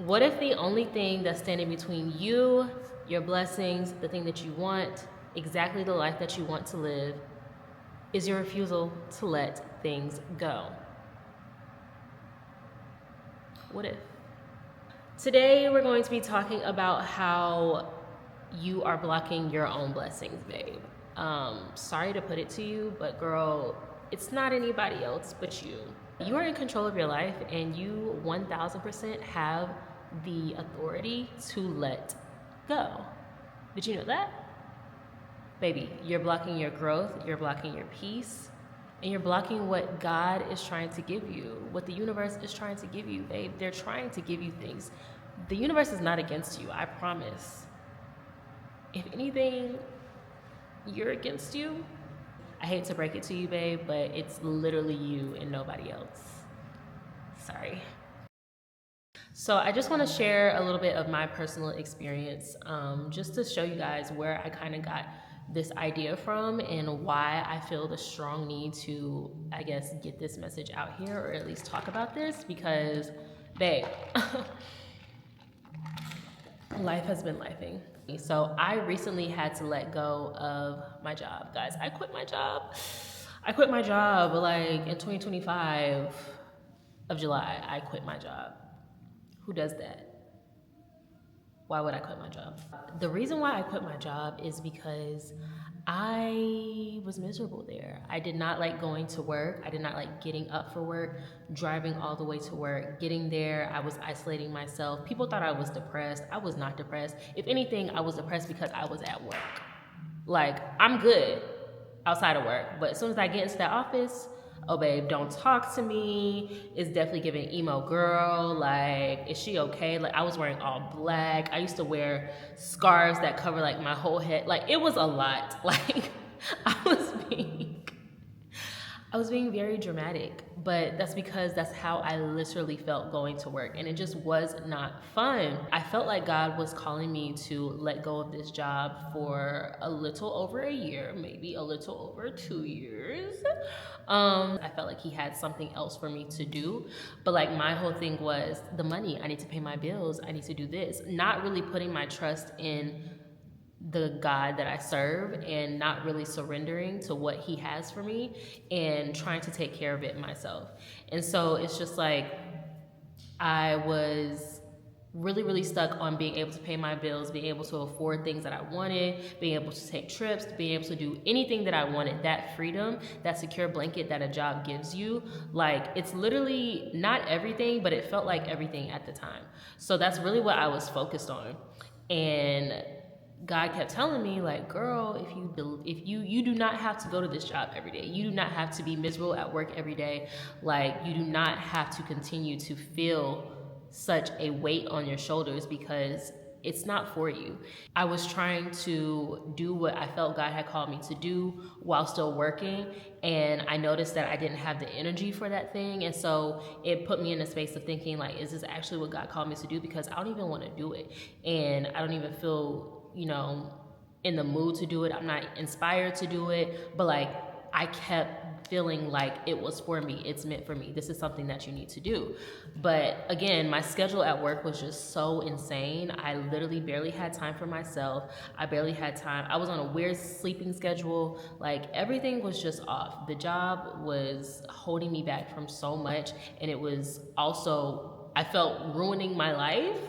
What if the only thing that's standing between you, your blessings, the thing that you want, exactly the life that you want to live, is your refusal to let things go? What if? Today, we're going to be talking about how you are blocking your own blessings, babe. Sorry to put it to you, but girl, it's not anybody else but you. You are in control of your life, and you 1000% have the authority to let go. Did you know that? Baby, you're blocking your growth, you're blocking your peace, and you're blocking what God is trying to give you, what the universe is trying to give you, babe. They're trying to give you things. The universe is not against you, I promise. If anything, you're against you. I hate to break it to you, babe, but it's literally you and nobody else. Sorry. So I just want to share a little bit of my personal experience, just to show you guys where I kind of got this idea from and why I feel the strong need to, I guess, get this message out here, or at least talk about this, because, babe, life has been lifing. So I recently had to let go of my job, guys. I quit my job. Like in 2025 of July. I quit my job. Who does that? Why would I quit my job? The reason why I quit my job is because I was miserable there. I did not like going to work. I did not like getting up for work, driving all the way to work, getting there. I was isolating myself. People thought I was depressed. I was not depressed. If anything, I was depressed because I was at work. Like, I'm good outside of work, but as soon as I get into that office, oh babe, don't talk to me. It's definitely giving emo girl. Like, is she okay? Like, I was wearing all black. I used to wear scarves that cover like my whole head. Like, it was a lot. Like, I was being very dramatic, but that's because that's how I literally felt going to work, and it just was not fun. I felt like God was calling me to let go of this job for a little over a year, maybe a little over 2 years. I felt like he had something else for me to do, but like my whole thing was the money. I need to pay my bills. I need to do this. Not really putting my trust in the God that I serve and not really surrendering to what he has for me and trying to take care of it myself. And so it's just like I was really, really stuck on being able to pay my bills, being able to afford things that I wanted, being able to take trips, being able to do anything that I wanted. That freedom, that secure blanket that a job gives you, like, it's literally not everything, but it felt like everything at the time. So that's really what I was focused on. And God kept telling me, like, girl, if you do not have to go to this job every day. You do not have to be miserable at work every day. Like, you do not have to continue to feel such a weight on your shoulders, because it's not for you. I was trying to do what I felt God had called me to do while still working, and I noticed that I didn't have the energy for that thing, and so it put me in a space of thinking, like, is this actually what God called me to do? Because I don't even want to do it, and I don't even feel, in the mood to do it. I'm not inspired to do it, but like, I kept feeling like it was for me. It's meant for me. This is something that you need to do. But again, my schedule at work was just so insane. I literally barely had time for myself. I barely had time. I was on a weird sleeping schedule. Like, everything was just off. The job was holding me back from so much, and it was also, I felt, ruining my life.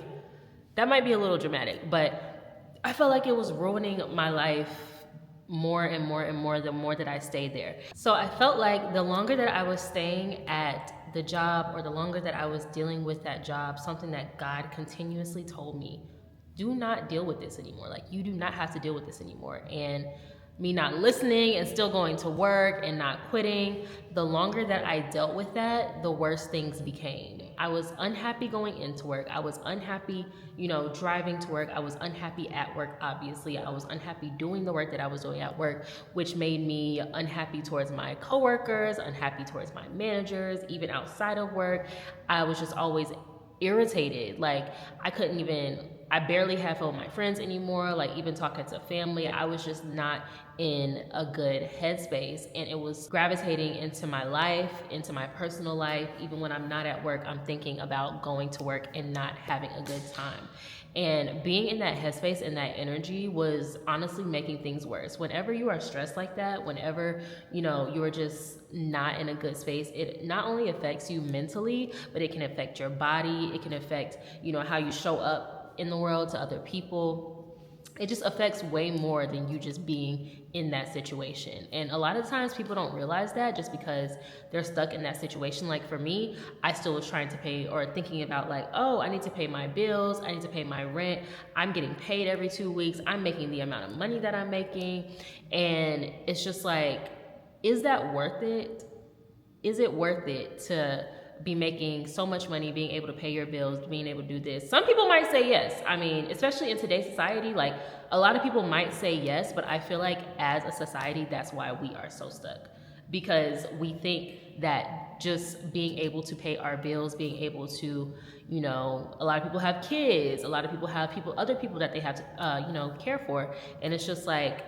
That might be a little dramatic, but I felt like it was ruining my life more and more and more the more that I stayed there. So I felt like the longer that I was staying at the job, or the longer that I was dealing with that job, something that God continuously told me, do not deal with this anymore. Like, you do not have to deal with this anymore. And me not listening and still going to work and not quitting, the longer that I dealt with that, the worse things became. I was unhappy going into work. I was unhappy, driving to work. I was unhappy at work, obviously. I was unhappy doing the work that I was doing at work, which made me unhappy towards my coworkers, unhappy towards my managers, even outside of work. I was just always irritated. Like, I I barely have fun with my friends anymore. Like even talking to family, I was just not in a good headspace, and it was gravitating into my life, into my personal life. Even when I'm not at work, I'm thinking about going to work and not having a good time. And being in that headspace and that energy was honestly making things worse. Whenever you are stressed like that, whenever, you're just not in a good space, it not only affects you mentally, but it can affect your body. It can affect, how you show up in the world to other people. It just affects way more than you just being in that situation. And a lot of times people don't realize that just because they're stuck in that situation. Like for me, I still was trying to pay or thinking about like, oh, I need to pay my bills, I need to pay my rent. I'm getting paid every 2 weeks. I'm making the amount of money that I'm making. And it's just like, is that worth it? Is it worth it to be making so much money, being able to pay your bills, being able to do this? Some people might say yes. I mean, especially in today's society, like a lot of people might say yes, but I feel like as a society, that's why we are so stuck. Because we think that just being able to pay our bills, being able to, a lot of people have kids, a lot of people have other people that they have to, care for. And it's just like,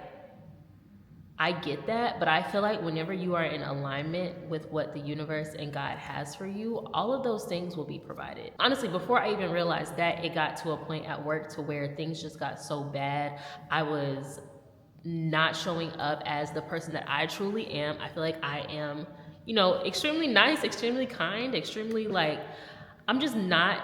I get that, but I feel like whenever you are in alignment with what the universe and God has for you, all of those things will be provided. Honestly, before I even realized that, it got to a point at work to where things just got so bad. I was not showing up as the person that I truly am. I feel like I am, extremely nice, extremely kind, extremely like, I'm just not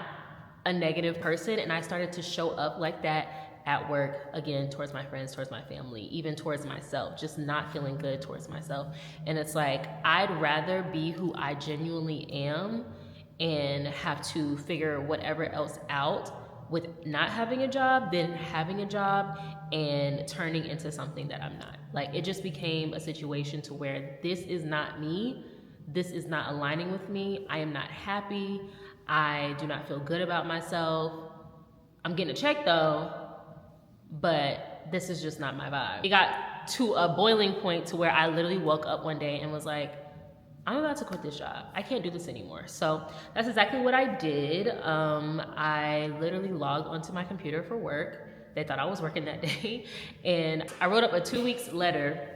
a negative person. And I started to show up like that at work, again, towards my friends, towards my family, even towards myself, just not feeling good towards myself. And it's like, I'd rather be who I genuinely am and have to figure whatever else out with not having a job than having a job and turning into something that I'm not. Like, it just became a situation to where this is not me. This is not aligning with me. I am not happy. I do not feel good about myself. I'm getting a check though, but this is just not my vibe. It got to a boiling point to where I literally woke up one day and was like, I'm about to quit this job. I can't do this anymore. So that's exactly what I did. I literally logged onto my computer for work. They thought I was working that day. And I wrote up a 2 weeks letter,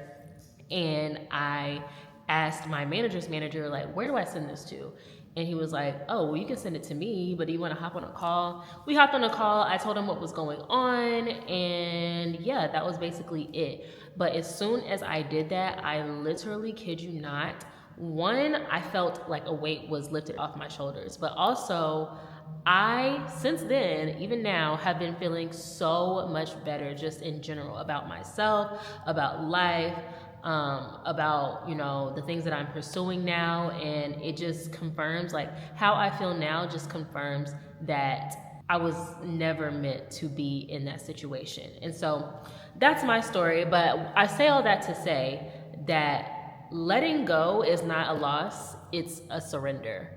and I asked my manager's manager, like, where do I send this to? And he was like, oh, well, you can send it to me, but do you want to hop on a call? We hopped on a call. I told him what was going on. And yeah, that was basically it. But as soon as I did that, I literally, kid you not, one, I felt like a weight was lifted off my shoulders. But also, I, since then, even now, have been feeling so much better just in general about myself, about life, about, the things that I'm pursuing now. And it just confirms, like, how I feel now just confirms that I was never meant to be in that situation. And so that's my story. But I say all that to say that letting go is not a loss, it's a surrender.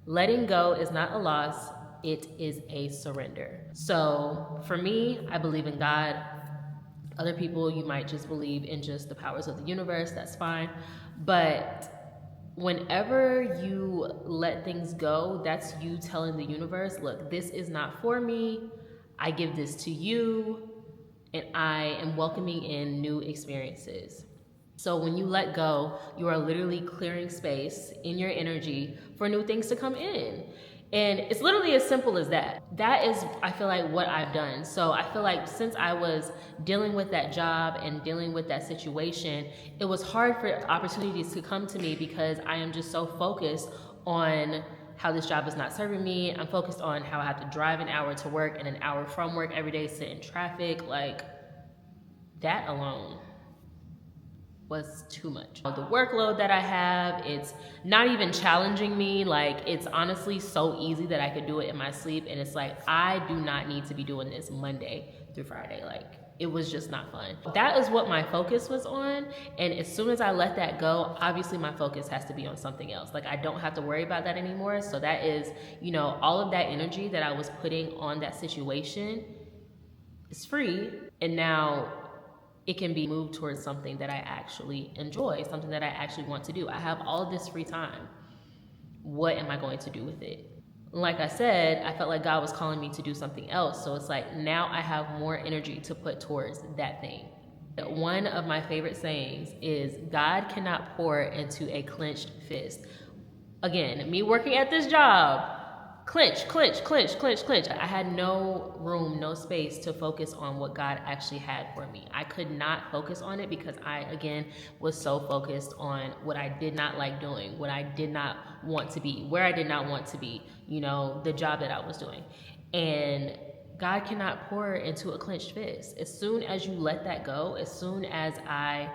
Letting go is not a loss, it is a surrender. So for me, I believe in God. Other people, you might just believe in just the powers of the universe, that's fine. But whenever you let things go, that's you telling the universe, look, this is not for me. I give this to you, and I am welcoming in new experiences. So when you let go, you are literally clearing space in your energy for new things to come in. And it's literally as simple as that. That is, I feel like, what I've done. So I feel like since I was dealing with that job and dealing with that situation, it was hard for opportunities to come to me because I am just so focused on how this job is not serving me. I'm focused on how I have to drive an hour to work and an hour from work every day, sit in traffic. Like, that alone was too much. The workload that I have, it's not even challenging me. Like, it's honestly so easy that I could do it in my sleep. And it's like, I do not need to be doing this Monday through Friday. Like, it was just not fun. That is what my focus was on. And as soon as I let that go, obviously my focus has to be on something else. Like, I don't have to worry about that anymore. So that is, all of that energy that I was putting on that situation is free. And now it can be moved towards something that I actually enjoy, something that I actually want to do. I have all this free time. What am I going to do with it? Like I said, I felt like God was calling me to do something else. So it's like now I have more energy to put towards that thing. One of my favorite sayings is God cannot pour into a clenched fist. Again, me working at this job, clench, clench, clench, clench, clench. I had no room, no space to focus on what God actually had for me. I could not focus on it because I, again, was so focused on what I did not like doing, what I did not want to be, where I did not want to be, you know, the job that I was doing. And God cannot pour into a clenched fist. As soon as you let that go, as soon as I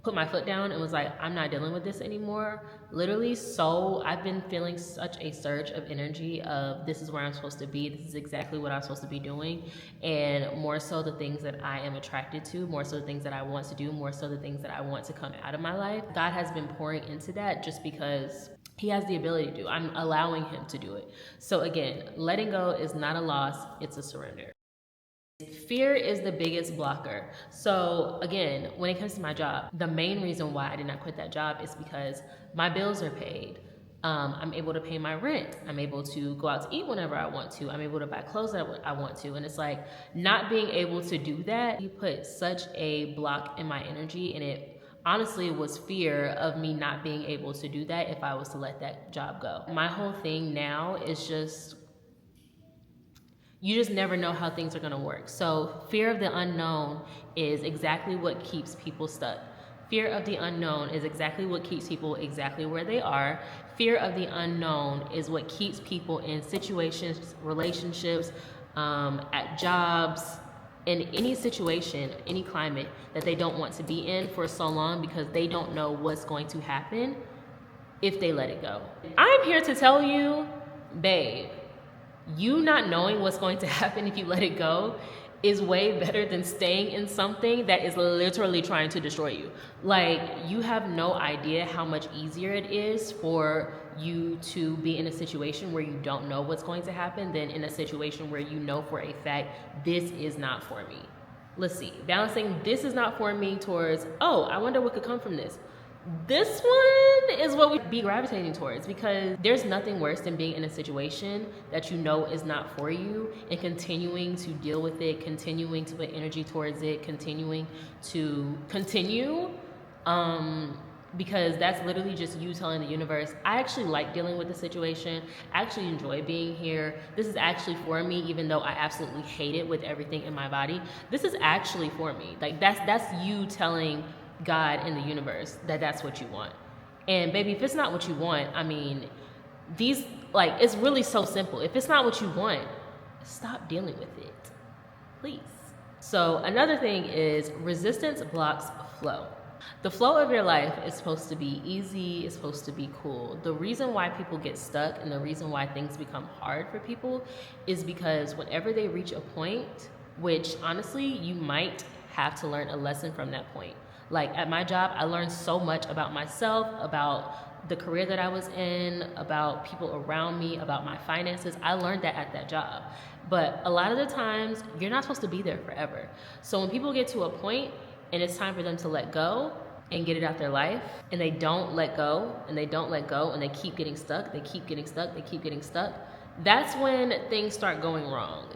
put my foot down and was like, I'm not dealing with this anymore. Literally, so I've been feeling such a surge of energy of this is where I'm supposed to be. This is exactly what I'm supposed to be doing. And more so the things that I am attracted to, more so the things that I want to do, more so the things that I want to come out of my life. God has been pouring into that just because he has the ability to do. I'm allowing him to do it. So again, letting go is not a loss, it's a surrender. Fear is the biggest blocker. So again, when it comes to my job, the main reason why I did not quit that job is because my bills are paid. I'm able to pay my rent. I'm able to go out to eat whenever I want to. I'm able to buy clothes that I want to. And it's like not being able to do that, you put such a block in my energy, and it honestly was fear of me not being able to do that if I was to let that job go. My whole thing now is just, you just never know how things are going to work. So fear of the unknown is exactly what keeps people stuck. Fear of the unknown is exactly what keeps people exactly where they are. Fear of the unknown is what keeps people in situations, relationships, at jobs, in any situation, any climate that they don't want to be in for so long because they don't know what's going to happen if they let it go. I'm here to tell you, babe, you not knowing what's going to happen if you let it go is way better than staying in something that is literally trying to destroy you. Like, you have no idea how much easier it is for you to be in a situation where you don't know what's going to happen than in a situation where you know for a fact, this is not for me. Let's see, balancing this is not for me towards, oh, I wonder what could come from this. This one is what we be gravitating towards, because there's nothing worse than being in a situation that you know is not for you and continuing to deal with it, continuing to put energy towards it, continuing to continue, because that's literally just you telling the universe, I actually like dealing with the situation. I actually enjoy being here. This is actually for me, even though I absolutely hate it with everything in my body. This is actually for me. Like, that's you telling God and the universe that that's what you want. And baby, if it's not what you want, I mean, these, like, it's really so simple. If it's not what you want, stop dealing with it, please. So another thing is resistance blocks flow. The flow of your life is supposed to be easy, it's supposed to be cool. The reason why people get stuck and the reason why things become hard for people is because whenever they reach a point, which honestly, you might have to learn a lesson from that point. Like at my job, I learned so much about myself, about the career that I was in, about people around me, about my finances. I learned that at that job. But a lot of the times, you're not supposed to be there forever. So when people get to a point and it's time for them to let go and get it out their life, and they don't let go, and they don't let go, and they keep getting stuck, they keep getting stuck, they keep getting stuck, that's when things start going wrong.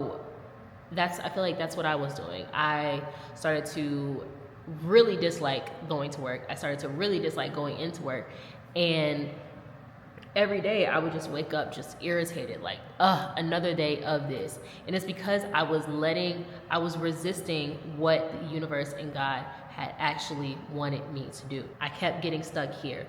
I feel like that's what I was doing. I started to really dislike going to work. I started to really dislike going into work. And every day I would just wake up just irritated, like, another day of this. And it's because I was resisting what the universe and God had actually wanted me to do. I kept getting stuck here.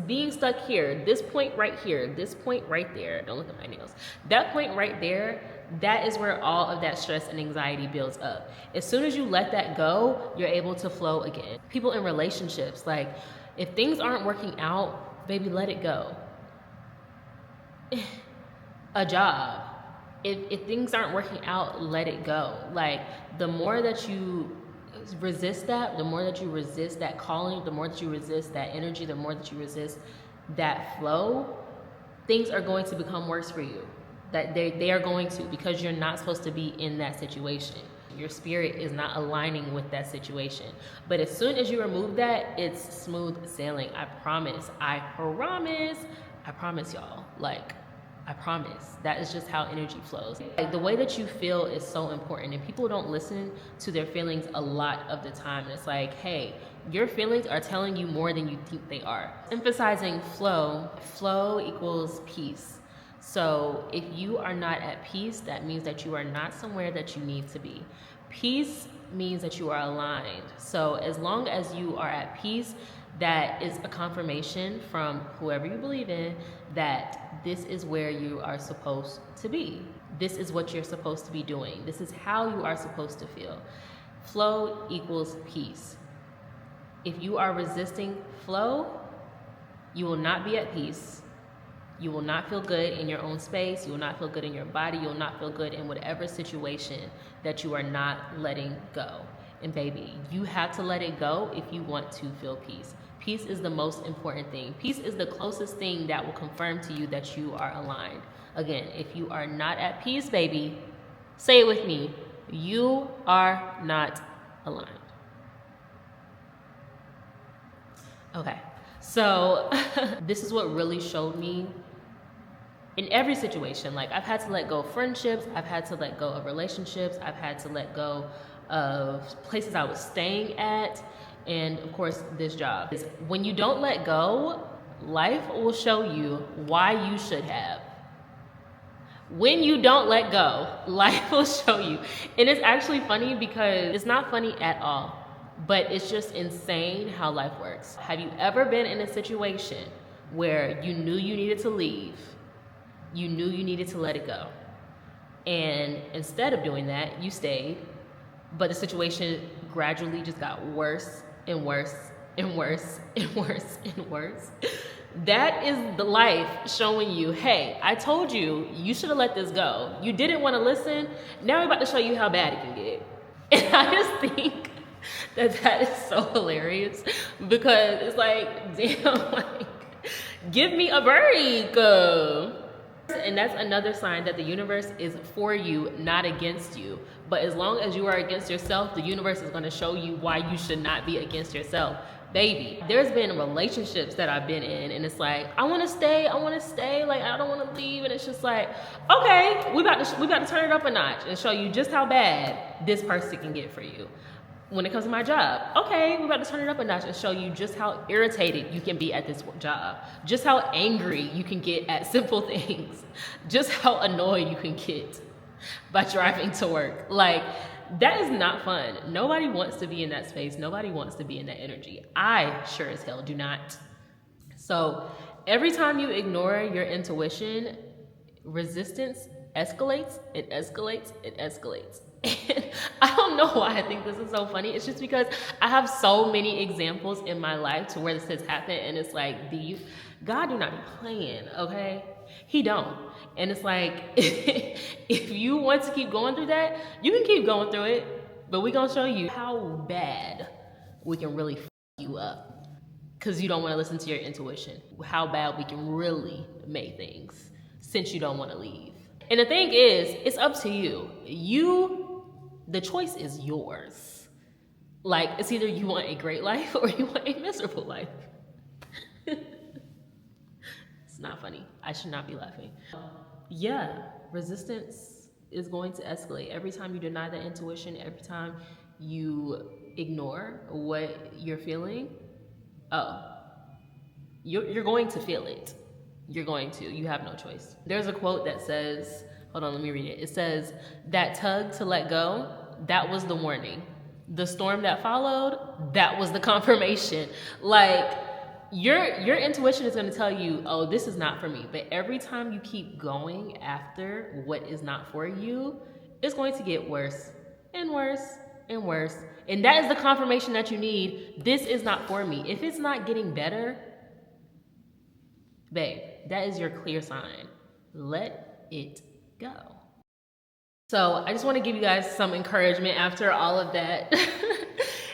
Being stuck here, this point right here, this point right there, don't look at my nails, that point right there, that is where all of that stress and anxiety builds up. As soon as you let that go, you're able to flow again. People in relationships, like, if things aren't working out, baby, let it go. A job, if things aren't working out, let it go. Like, the more that you resist that, the more that you resist that calling, the more that you resist that energy, the more that you resist that flow, things are going to become worse for you. That they are going to, because you're not supposed to be in that situation. Your spirit is not aligning with that situation. But as soon as you remove that, it's smooth sailing. I promise y'all. Like, I promise. That is just how energy flows. Like, the way that you feel is so important, and people don't listen to their feelings a lot of the time. And it's like, hey, your feelings are telling you more than you think they are. Emphasizing flow, flow equals peace. So if you are not at peace, that means that you are not somewhere that you need to be. Peace means that you are aligned. So as long as you are at peace, that is a confirmation from whoever you believe in that this is where you are supposed to be. This is what you're supposed to be doing. This is how you are supposed to feel. Flow equals peace. If you are resisting flow, you will not be at peace. You will not feel good in your own space. You will not feel good in your body. You will not feel good in whatever situation that you are not letting go. And baby, you have to let it go if you want to feel peace. Peace is the most important thing. Peace is the closest thing that will confirm to you that you are aligned. Again, if you are not at peace, baby, say it with me. You are not aligned. Okay, so this is what really showed me in every situation. Like, I've had to let go of friendships, I've had to let go of relationships, I've had to let go of places I was staying at, and of course this job. When you don't let go, life will show you why you should have. When you don't let go, life will show you. And it's actually funny because it's not funny at all, but it's just insane how life works. Have you ever been in a situation where you knew you needed to leave, you knew you needed to let it go, and instead of doing that, you stayed, but the situation gradually just got worse and worse and worse and worse and worse? That is the life showing you, hey, I told you, you should have let this go. You didn't want to listen. Now we're about to show you how bad it can get. And I just think that is so hilarious, because it's like, damn, like, give me a break. And that's another sign that the universe is for you, not against you. But as long as you are against yourself, the universe is going to show you why you should not be against yourself. Baby, there's been relationships that I've been in, and it's like, I want to stay, like, I don't want to leave. And it's just like, okay, we about to turn it up a notch and show you just how bad this person can get for you. When it comes to my job, okay, we're about to turn it up a notch and show you just how irritated you can be at this job, just how angry you can get at simple things, just how annoyed you can get by driving to work. Like, that is not fun. Nobody wants to be in that space. Nobody wants to be in that energy. I sure as hell do not. So every time you ignore your intuition, resistance escalates, it escalates, it escalates. And I don't know why I think this is so funny. It's just because I have so many examples in my life to where this has happened, and it's like, God do not be playing, okay? He don't. And it's like, if you want to keep going through that, you can keep going through it, but we're gonna show you how bad we can really f you up, because you don't want to listen to your intuition, how bad we can really make things since you don't want to leave. And the thing is, it's up to you. The choice is yours. Like, it's either you want a great life or you want a miserable life. It's not funny. I should not be laughing. Yeah, resistance is going to escalate. Every time you deny that intuition, every time you ignore what you're feeling, you're going to feel it. You're going to. You have no choice. There's a quote that says, hold on, let me read it. It says, that tug to let go, that was the warning. The storm that followed, that was the confirmation. Like, your intuition is going to tell you, oh, this is not for me. But every time you keep going after what is not for you, it's going to get worse and worse and worse. And that is the confirmation that you need. This is not for me. If it's not getting better, babe, that is your clear sign. Let it go. So I just want to give you guys some encouragement after all of that.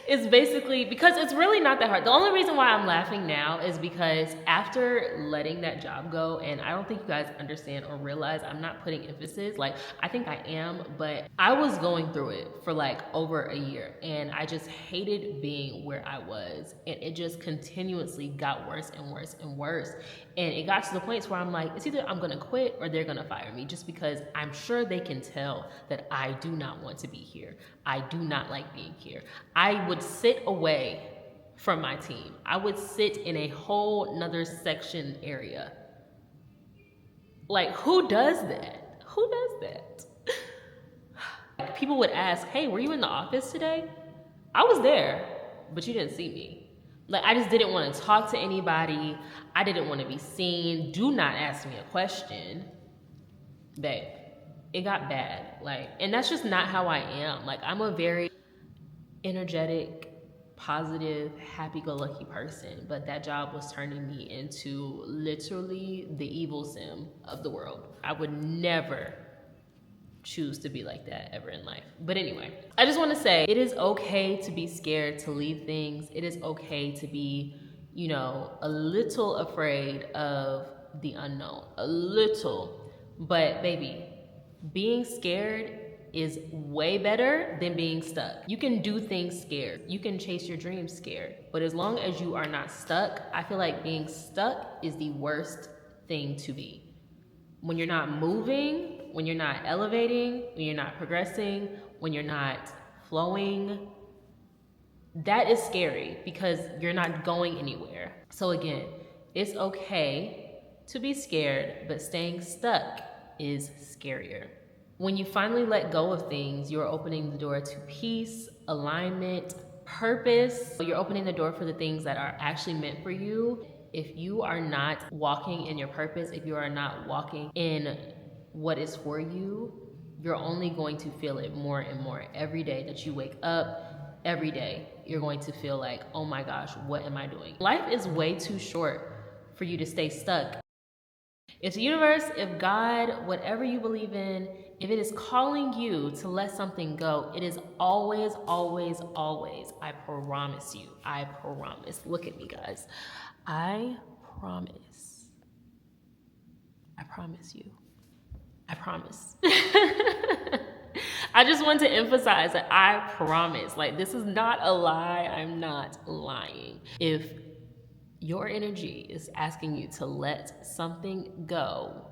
It's basically because it's really not that hard. The only reason why I'm laughing now is because after letting that job go, and I don't think you guys understand or realize I'm not putting emphasis, like I think I am, but I was going through it for like over a year and I just hated being where I was, and it just continuously got worse and worse and worse. And it got to the point where I'm like, it's either I'm gonna quit or they're gonna fire me, just because I'm sure they can tell that I do not want to be here. I do not like being here. I would sit away from my team. I would sit in a whole nother section area. Like, who does that? Who does that? People would ask, hey, were you in the office today? I was there, but you didn't see me. Like, I just didn't want to talk to anybody. I didn't want to be seen. Do not ask me a question. Babe, it got bad. Like, and that's just not how I am. Like, I'm a very energetic, positive, happy-go-lucky person, but that job was turning me into literally the evil sim of the world. I would never choose to be like that ever in life. But anyway, I just want to say it is okay to be scared to leave things. It is okay to be, you know, a little afraid of the unknown, a little. But baby, being scared is way better than being stuck. You can do things scared. You can chase your dreams scared. But as long as you are not stuck, I feel like being stuck is the worst thing to be. When you're not moving, when you're not elevating, when you're not progressing, when you're not flowing, that is scary because you're not going anywhere. So again, it's okay to be scared, but staying stuck is scarier. When you finally let go of things, you're opening the door to peace, alignment, purpose. You're opening the door for the things that are actually meant for you. If you are not walking in your purpose, if you are not walking in what is for you, you're only going to feel it more and more every day that you wake up. Every day you're going to feel like, oh my gosh, what am I doing? Life is way too short for you to stay stuck. If the universe, if God, whatever you believe in, if it is calling you to let something go, it is always, always, always, I promise you, I promise. Look at me, guys. I promise. I promise you. I promise. I just want to emphasize that I promise. Like, this is not a lie. I'm not lying. If your energy is asking you to let something go,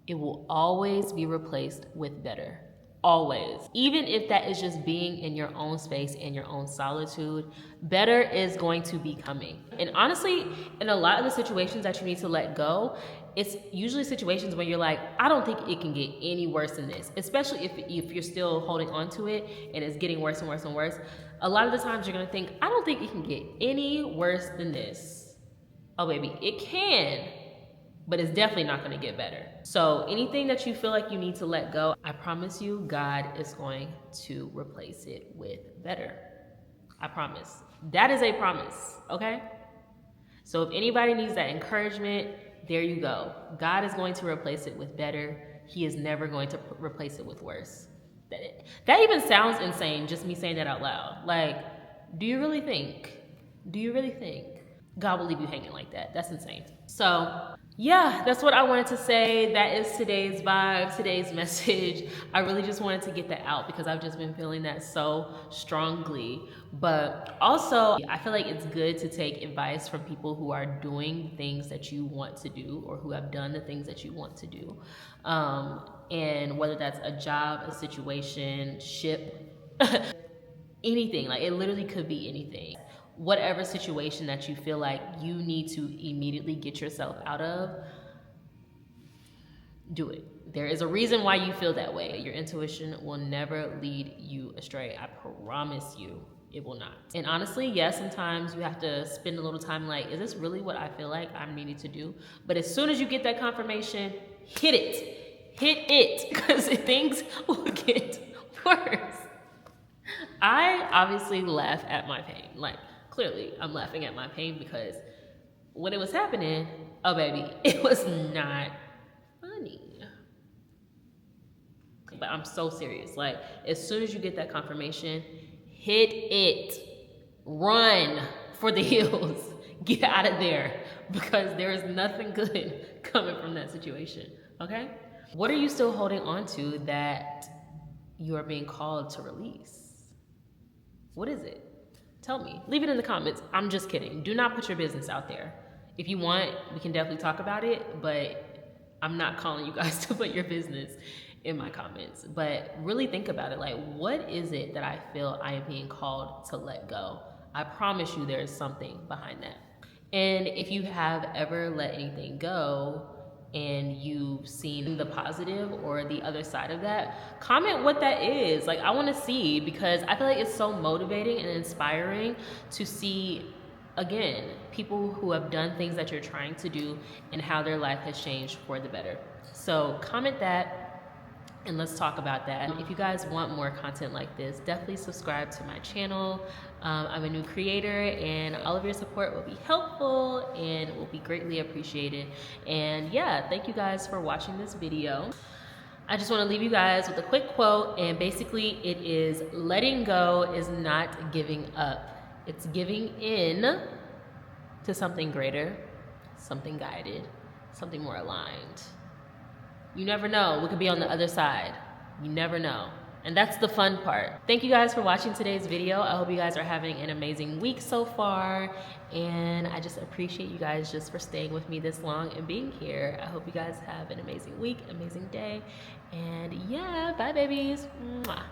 it will always be replaced with better. Always. Even if that is just being in your own space, in your own solitude, better is going to be coming. And honestly, in a lot of the situations that you need to let go, it's usually situations where you're like, I don't think it can get any worse than this, especially if you're still holding on to it and it's getting worse and worse and worse. A lot of the times you're gonna think, I don't think it can get any worse than this. Oh baby, it can, but it's definitely not gonna get better. So anything that you feel like you need to let go, I promise you, God is going to replace it with better. I promise. That is a promise, okay? So if anybody needs that encouragement, there you go. God is going to replace it with better. He is never going to replace it with worse. That even sounds insane, just me saying that out loud. Like, do you really think? Do you really think God will leave you hanging like that? That's insane. So yeah, that's what I wanted to say. That is today's vibe, today's message. I really just wanted to get that out because I've just been feeling that so strongly. But also, I feel like it's good to take advice from people who are doing things that you want to do or who have done the things that you want to do. And whether that's a job, a situation, ship, anything, like it literally could be anything. Whatever situation that you feel like you need to immediately get yourself out of, do it. There is a reason why you feel that way. Your intuition will never lead you astray. I promise you, it will not. And honestly, yes, sometimes you have to spend a little time like, is this really what I feel like I'm needing to do? But as soon as you get that confirmation, hit it, because things will get worse. I obviously laugh at my pain. Like, clearly, I'm laughing at my pain because when it was happening, oh baby, it was not funny. But I'm so serious. Like, as soon as you get that confirmation, hit it. run for the hills. Get out of there, because there is nothing good coming from that situation, okay? What are you still holding on to that you are being called to release? What is it? Tell me. Leave it in the comments. I'm just kidding. Do not put your business out there. If you want, we can definitely talk about it, but I'm not calling you guys to put your business in my comments. But really think about it. Like, what is it that I feel I am being called to let go? I promise you there's something behind that. And if you have ever let anything go and you've seen the positive or the other side of that, comment what that is. Like, I want to see, because I feel like it's so motivating and inspiring to see, again, people who have done things that you're trying to do and how their life has changed for the better. So comment that, and let's talk about that. If you guys want more content like this, definitely subscribe to my channel. I'm a new creator, and all of your support will be helpful and will be greatly appreciated. And yeah, thank you guys for watching this video. I just want to leave you guys with a quick quote, and basically it is, letting go is not giving up. It's giving in to something greater, something guided, something more aligned. You never know what could be on the other side. You never know. And that's the fun part. Thank you guys for watching today's video. I hope you guys are having an amazing week so far. And I just appreciate you guys just for staying with me this long and being here. I hope you guys have an amazing week, amazing day. And yeah, bye babies. Mwah.